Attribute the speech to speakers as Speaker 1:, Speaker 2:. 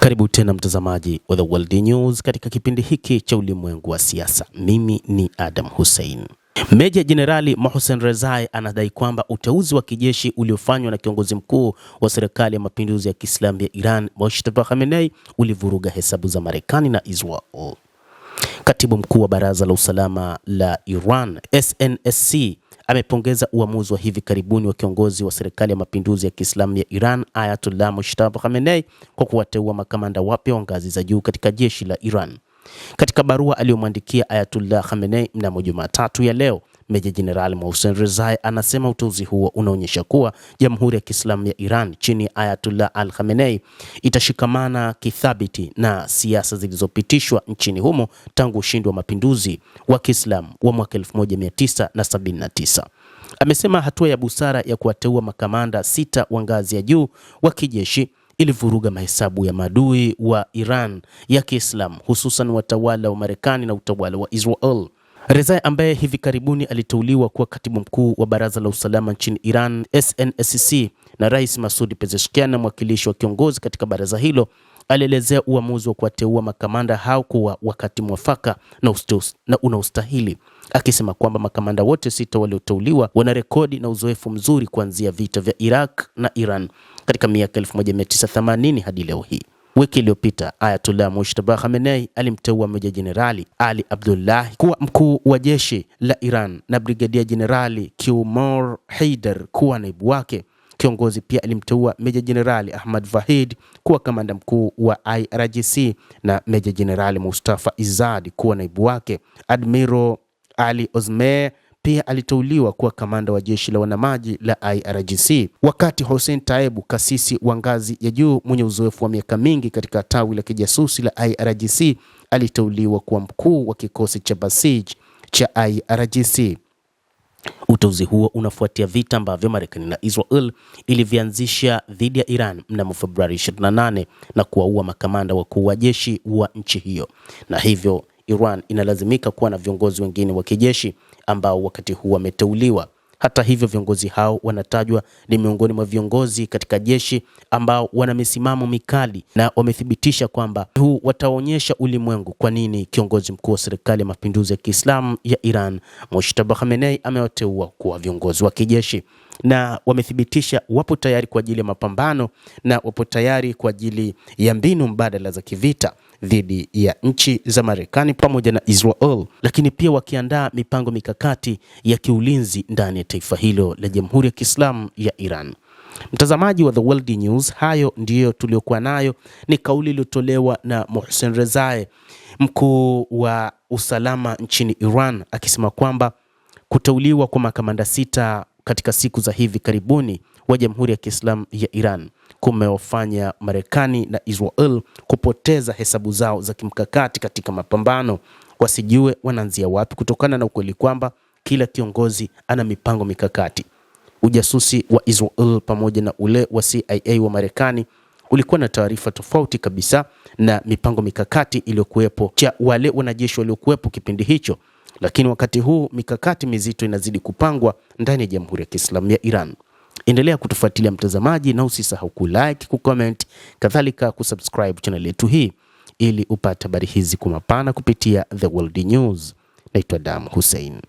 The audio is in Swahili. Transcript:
Speaker 1: Karibu tena mtazamaji wa The World News katika kipindi hiki cha ulimwengu wa siasa. Mimi ni Adam Hussein. Meja Jenerali Mohsen Rezai anadai kwamba uteuzi wa kijeshi uliofanywa na kiongozi mkuu wa serikali ya mapinduzi ya Kiislamu ya Iran, Mojtaba Khamenei, ulivuruga hesabu za Marekani na Israel. Katibu mkuu wa Baraza la Usalama la Iran, SNSC, amepongeza uamuzi wa hivi karibuni wa kiongozi wa serikali ya mapinduzi ya Kiislamu ya Iran, Ayatollah Mojtaba Khamenei, kwa kuwateua makamanda wapya wa ngazi za juu katika jeshi la Iran. Katika barua aliyomwandikia Ayatollah Khamenei mnamo Jumatatu ya leo, Meja Jenerali Mohsen Rezai anasema uteuzi huo unaonyesha kuwa Jamhuri ya Kiislamu ya Iran chini ya Ayatollah Khamenei itashikamana kithabiti na siasa zilizopitishwa nchini humo tangu ushindi wa mapinduzi wa Kiislamu wa mwaka 1979. Amesema hatua ya busara ya kuwateua makamanda 6 wa ngazi ya juu wa kijeshi ilivuruga mahesabu ya maadui wa Iran ya Kiislamu, hususan watawala wa Marekani na utawala wa Israel. Rezai, ambaye hivi karibuni aliteuliwa kuwa katibu mkuu wa Baraza la Usalama nchini Iran, SNSC, na Rais Masoud Pezeshkian na mwakilishi wa kiongozi katika baraza hilo, alielezea uamuzi wa kuwateua makamanda hao kwa wakati mwafaka na unaostahili, akisema kwamba makamanda wote 6 walioteuliwa wana rekodi na uzoefu mzuri kuanzia vita vya Iraq na Iran katika miaka 1980 hadi leo hii. Wiki iliyopita, Ayatollah Mojtaba Khamenei alimteua Meja Jenerali Ali Abdullahi kuwa mkuu wa jeshi la Iran na Brigadia Jenerali Qamar Haider kuwa naibu wake. Kiongozi pia alimteua Meja Jenerali Ahmad Vahid kuwa kamanda mkuu wa IRGC na Meja Jenerali Mustafa Izzad kuwa naibu wake. Admiral Ali Ozmeh pia aliteuliwa kuwa kamanda wa jeshi la wanamaji la IRGC, wakati Hossein Taibu, kasisi wa ngazi ya juu mwenye uzoefu wa miaka mingi katika tawi la kijasusi la IRGC, aliteuliwa kuwa mkuu wa kikosi cha Basij cha IRGC. Uteuzi huo unafuatia vita ambavyo Marekani na Israel ilivianzisha dhidi ya Iran mnamo Februari 28 na kuwaua makamanda wakuu wa jeshi wa nchi hiyo, na hivyo Iran inalazimika kuwa na viongozi wengine wa kijeshi ambao wakati huu wameteuliwa. Hata hivyo, viongozi hao wanatajwa ni miongoni mwa viongozi katika jeshi ambao wana misimamo mikali na wamethibitisha kwamba huu wataonyesha ulimwengu kwa nini kiongozi mkuu wa serikali ya mapinduzi ya Kiislamu ya Iran, Mojtaba Khamenei, amewateua kuwa viongozi wa kijeshi, na wamethibitisha wapo tayari kwa ajili ya mapambano na wapo tayari kwa ajili ya mbinu mbadala za kivita dhidi ya nchi za Marekani pamoja na Israel, lakini pia wakiandaa mipango mikakati ya kiulinzi ndani ya taifa hilo la Jamhuri ya Kiislamu ya Iran. Mtazamaji wa The World News, hayo ndiyo tuliokuwa nayo. Ni kauli iliyotolewa na Mohsen Rezai, mkuu wa usalama nchini Iran, akisema kwamba kuteuliwa kwa makamanda 6 katika siku za hivi karibuni wa Jamhuri ya Kiislamu ya Iran kumewafanya Marekani na Israel kupoteza hesabu zao za kimkakati katika mapambano, wasijue wanaanzia wapi, kutokana na ukweli kwamba kila kiongozi ana mipango mikakati. Ujasusi wa Israel pamoja na ule wa CIA wa Marekani ulikuwa na taarifa tofauti kabisa na mipango mikakati iliyokuwepo cha wale wanajeshi waliokuwepo kipindi hicho, lakini wakati huu mikakati mizito inazidi kupangwa ndani ya Jamhuri ya Kiislamu ya Iran. Endelea kutufuatilia mtazamaji, na usisahau kulike, kucomment, kadhalika kusubscribe channel yetu hii ili upate habari hizi kwa mapana kupitia The World News. Naitwa Adam Hussein.